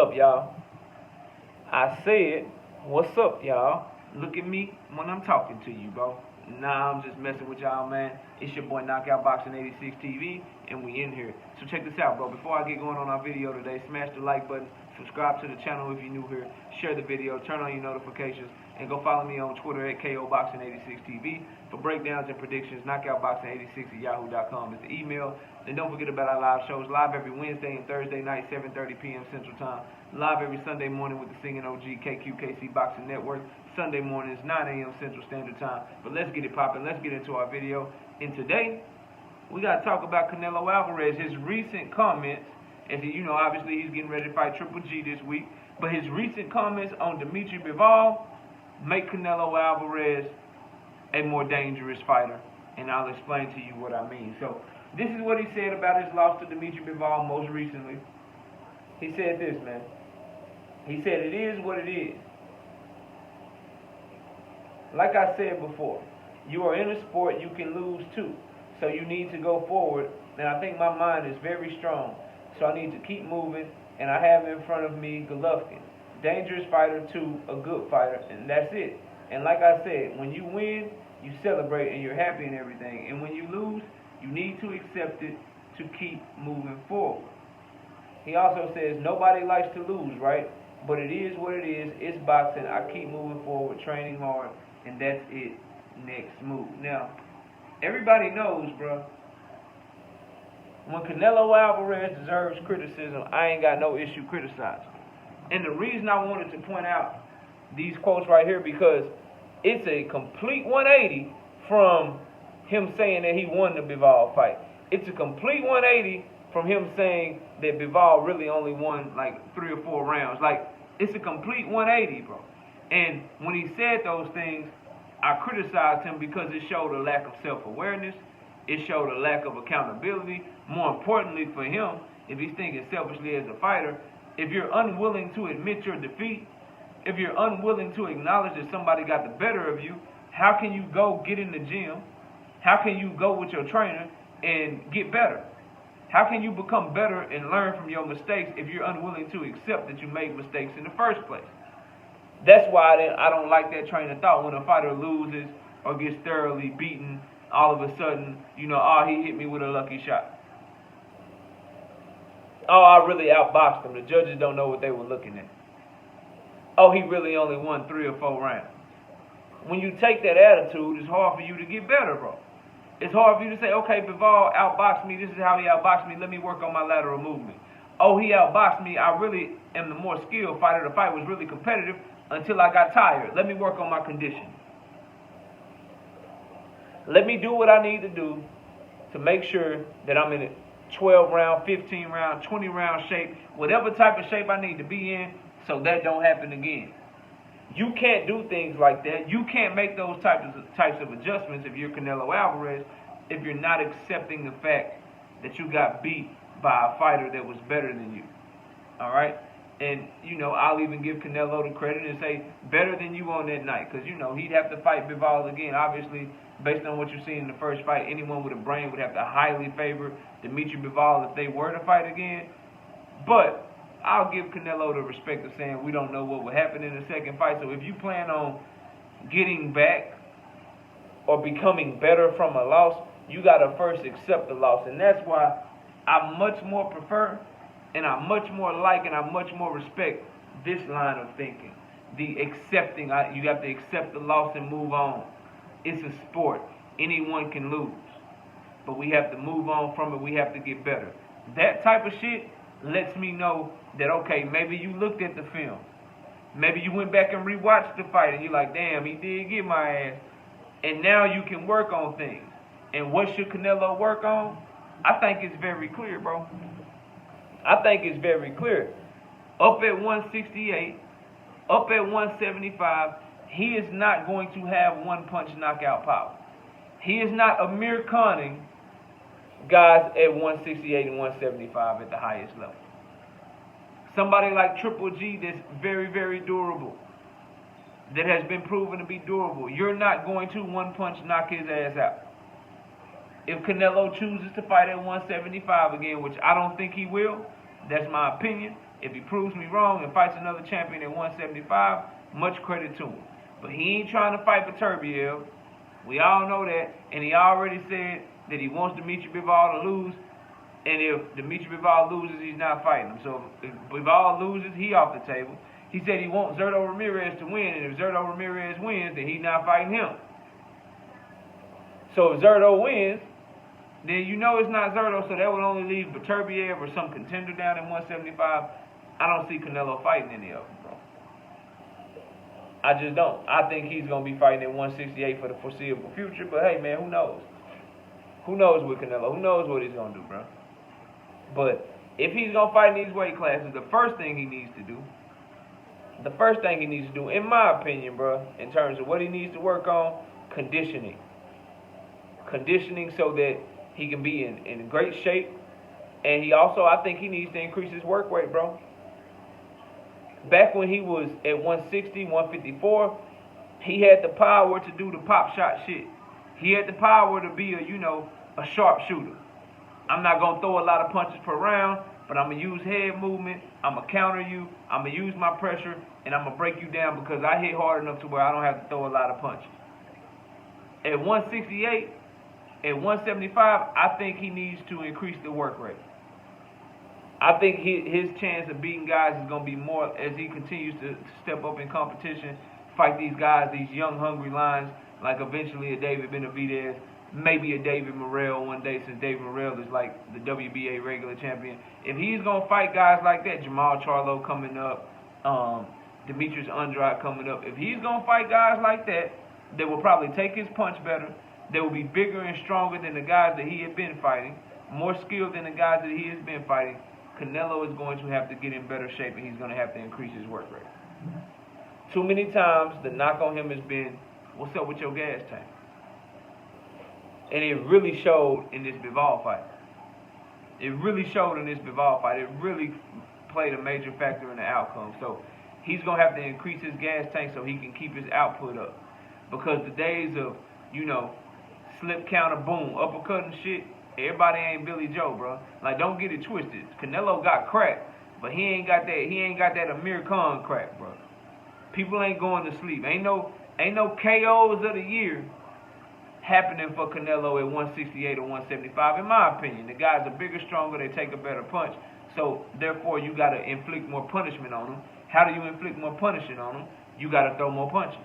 up, y'all? I said, what's up, y'all? Look at me when I'm talking to you, bro. Nah, I'm just messing with y'all, man. It's your boy Knockout Boxing 86 TV, and we in here. So check this out, bro. Before I get going on our video today, smash the like button, subscribe to the channel if you're new here, share the video, turn on your notifications, and go follow me on Twitter at KOBoxing86TV for breakdowns and predictions. KnockoutBoxing86 at yahoo.com is the email. And don't forget about our live shows, live every Wednesday and Thursday night, 7:30 p.m. Central Time. Live every Sunday morning with the singing OG KQKC Boxing Network. Sunday mornings, 9 a.m. Central Standard Time. But let's get it popping. Let's get into our video. And today, we got to talk about Canelo Alvarez, his recent comments. As you know, obviously, he's getting ready to fight Triple G this week. But his recent comments on Dimitri Bivol make Canelo Alvarez a more dangerous fighter. And I'll explain to you what I mean. So, this is what he said about his loss to Dimitri Bivol most recently. He said this, man. He said, it is what it is. Like I said before, you are in a sport, you can lose too. So you need to go forward. And I think my mind is very strong. So I need to keep moving. And I have in front of me Golovkin. Dangerous fighter to a good fighter. And that's it. And like I said, when you win, you celebrate and you're happy and everything. And when you lose, you need to accept it to keep moving forward. He also says, nobody likes to lose, right? But it is what it is. It's boxing. I keep moving forward, training hard, and that's it. Next move. Now, everybody knows, bro, when Canelo Alvarez deserves criticism, I ain't got no issue criticizing. And the reason I wanted to point out these quotes right here, because it's a complete 180 from him saying that he won the Bivol fight. It's a complete 180 from him saying that Bivol really only won like 3 or 4 rounds. Like, it's a complete 180, bro. And when he said those things, I criticized him because it showed a lack of self-awareness. It showed a lack of accountability. More importantly for him, if he's thinking selfishly as a fighter, if you're unwilling to admit your defeat, if you're unwilling to acknowledge that somebody got the better of you, how can you go get in the gym? How can you go with your trainer and get better? How can you become better and learn from your mistakes if you're unwilling to accept that you made mistakes in the first place? That's why I don't like that train of thought when a fighter loses or gets thoroughly beaten. All of a sudden, you know, oh, he hit me with a lucky shot. Oh, I really outboxed him. The judges don't know what they were looking at. Oh, he really only won 3 or 4 rounds. When you take that attitude, it's hard for you to get better, bro. It's hard for you to say, okay, Bivol outboxed me. This is how he outboxed me. Let me work on my lateral movement. Oh, he outboxed me. I really am the more skilled fighter. The fight was really competitive until I got tired. Let me work on my conditioning. Let me do what I need to do to make sure that I'm in a 12-round, 15-round, 20-round shape, whatever type of shape I need to be in so that don't happen again. You can't do things like that. You can't make those types of adjustments if you're Canelo Alvarez, if you're not accepting the fact that you got beat by a fighter that was better than you. All right? And, you know, I'll even give Canelo the credit and say better than you on that night. Because, you know, he'd have to fight Bivol again. Obviously, based on what you've seen in the first fight, anyone with a brain would have to highly favor Dimitri Bivol if they were to fight again. But I'll give Canelo the respect of saying we don't know what would happen in the second fight. So if you plan on getting back or becoming better from a loss, you got to first accept the loss. And that's why I much more prefer and I much more like and I much more respect this line of thinking. The accepting, you have to accept the loss and move on. It's a sport. Anyone can lose. But we have to move on from it. We have to get better. That type of shit lets me know that, okay, maybe you looked at the film. Maybe you went back and rewatched the fight and you're like, damn, he did get my ass. And now you can work on things. And what should Canelo work on? I think it's very clear, bro. I think it's very clear. Up at 168, up at 175, he is not going to have one-punch knockout power. He is not Amir Khaning guys at 168 and 175 at the highest level. Somebody like Triple G that's very, very durable, that has been proven to be durable. You're not going to one-punch knock his ass out. If Canelo chooses to fight at 175 again, which I don't think he will, that's my opinion, If he proves me wrong and fights another champion at 175, much credit to him. But he ain't trying to fight Beterbiev. We all know that. And he already said that he wants Dimitri Bivol to lose. And if Dimitri Bivol loses, he's not fighting him. So if Bivol loses, he off the table. He said he wants Zurdo Ramirez to win. And if Zurdo Ramirez wins, then he's not fighting him. So if Zurdo wins, then you know it's not Zurdo. So that would only leave Beterbiev or some contender down at 175. I don't see Canelo fighting any of them, bro. I just don't. I think he's going to be fighting at 168 for the foreseeable future. But, hey, man, who knows? Who knows with Canelo? Who knows what he's going to do, bro? But if he's going to fight in these weight classes, the first thing he needs to do, in my opinion, bro, in terms of what he needs to work on, conditioning. Conditioning so that he can be in great shape. And he also, I think he needs to increase his work rate, bro. Back when he was at 160, 154, he had the power to do the pop shot shit. He had the power to be a sharpshooter. I'm not going to throw a lot of punches per round, but I'm going to use head movement. I'm going to counter you. I'm going to use my pressure, and I'm going to break you down because I hit hard enough to where I don't have to throw a lot of punches. At 168, at 175, I think he needs to increase the work rate. I think his chance of beating guys is going to be more as he continues to step up in competition, fight these guys, these young, hungry lions, like eventually a David Benavidez, maybe a David Morrell one day, since David Morrell is like the WBA regular champion. If he's going to fight guys like that, Jamal Charlo coming up, Demetrius Andrade coming up, if he's going to fight guys like that, they will probably take his punch better. They will be bigger and stronger than the guys that he had been fighting, more skilled than the guys that he has been fighting. Canelo is going to have to get in better shape, and he's going to have to increase his work rate. Too many times, the knock on him has been, what's up with your gas tank? And it really showed in this Bivol fight. It really showed in this Bivol fight. It really played a major factor in the outcome. So he's going to have to increase his gas tank so he can keep his output up. Because the days of, slip counter, boom, uppercut and shit, everybody ain't Billy Joe, bro. Like, don't get it twisted. Canelo got crack, but he ain't got that Amir Khan crack, bro. People ain't going to sleep. Ain't no KOs of the year happening for Canelo at 168 or 175, in my opinion. The guys are bigger, stronger, they take a better punch. So, therefore, you got to inflict more punishment on them. How do you inflict more punishment on them? You got to throw more punches.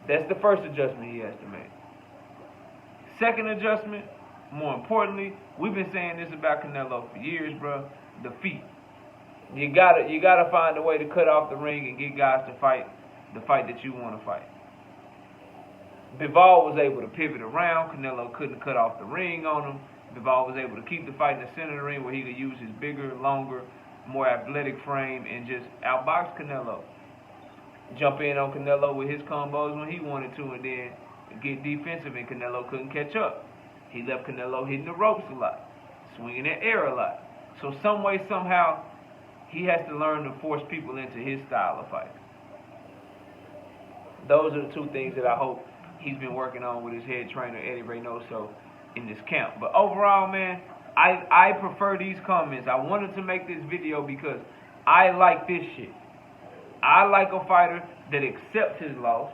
That's the first adjustment he has to make. Second adjustment, more importantly, we've been saying this about Canelo for years, bro. The feet. You gotta find a way to cut off the ring and get guys to fight the fight that you want to fight. Bivol was able to pivot around. Canelo couldn't cut off the ring on him. Bivol was able to keep the fight in the center of the ring where he could use his bigger, longer, more athletic frame and just outbox Canelo. Jump in on Canelo with his combos when he wanted to, and then get defensive, and Canelo couldn't catch up. He left Canelo hitting the ropes a lot, swinging the air a lot. So some way, somehow, he has to learn to force people into his style of fight. Those are the two things that I hope he's been working on with his head trainer, Eddie Reynoso, in this camp. But overall, man, I prefer these comments. I wanted to make this video because I like this shit. I like a fighter that accepts his loss,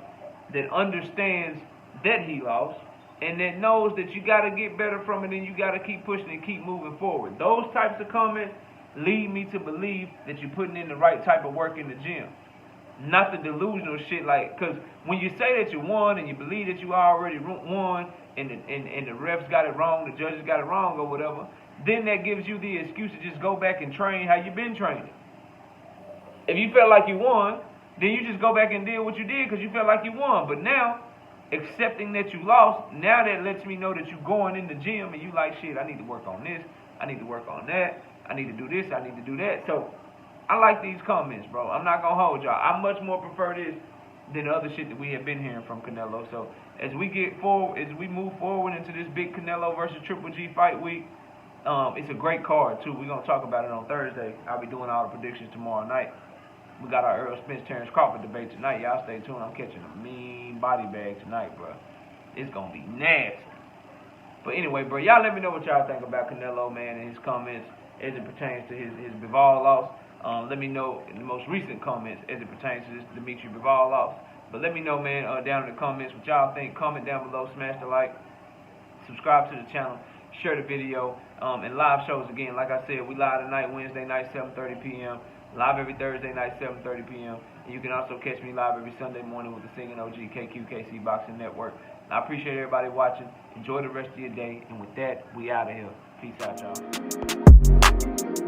that understands that he lost, and that knows that you got to get better from it and you got to keep pushing and keep moving forward. Those types of comments lead me to believe that you're putting in the right type of work in the gym. Not the delusional shit, like, because when you say that you won and you believe that you already won and the refs got it wrong, the judges got it wrong or whatever, then that gives you the excuse to just go back and train how you've been training. If you felt like you won, then you just go back and did what you did because you felt like you won. But now, accepting that you lost, now that lets me know that you're going in the gym and you like, shit, I need to work on this, I need to work on that, I need to do this, I need to do that. So, I like these comments, bro. I'm not going to hold y'all. I much more prefer this than the other shit that we have been hearing from Canelo. So, as we move forward into this big Canelo versus Triple G fight week, it's a great card, too. We're going to talk about it on Thursday. I'll be doing all the predictions tomorrow night. We got our Earl Spence, Terrence Crawford debate tonight. Y'all stay tuned. I'm catching a mean body bag tonight, bro. It's going to be nasty. But anyway, bro, y'all let me know what y'all think about Canelo, man, and his comments as it pertains to his Bivol loss. Let me know in the most recent comments as it pertains to this Dimitri Bivol loss. But let me know, man, down in the comments what y'all think. Comment down below, smash the like, subscribe to the channel, share the video, and live shows again. Like I said, we live tonight, Wednesday night, 7:30 p.m. Live every Thursday night, 7:30 p.m. And you can also catch me live every Sunday morning with the Singing OG KQKC Boxing Network. I appreciate everybody watching. Enjoy the rest of your day. And with that, we out of here. Peace out, y'all.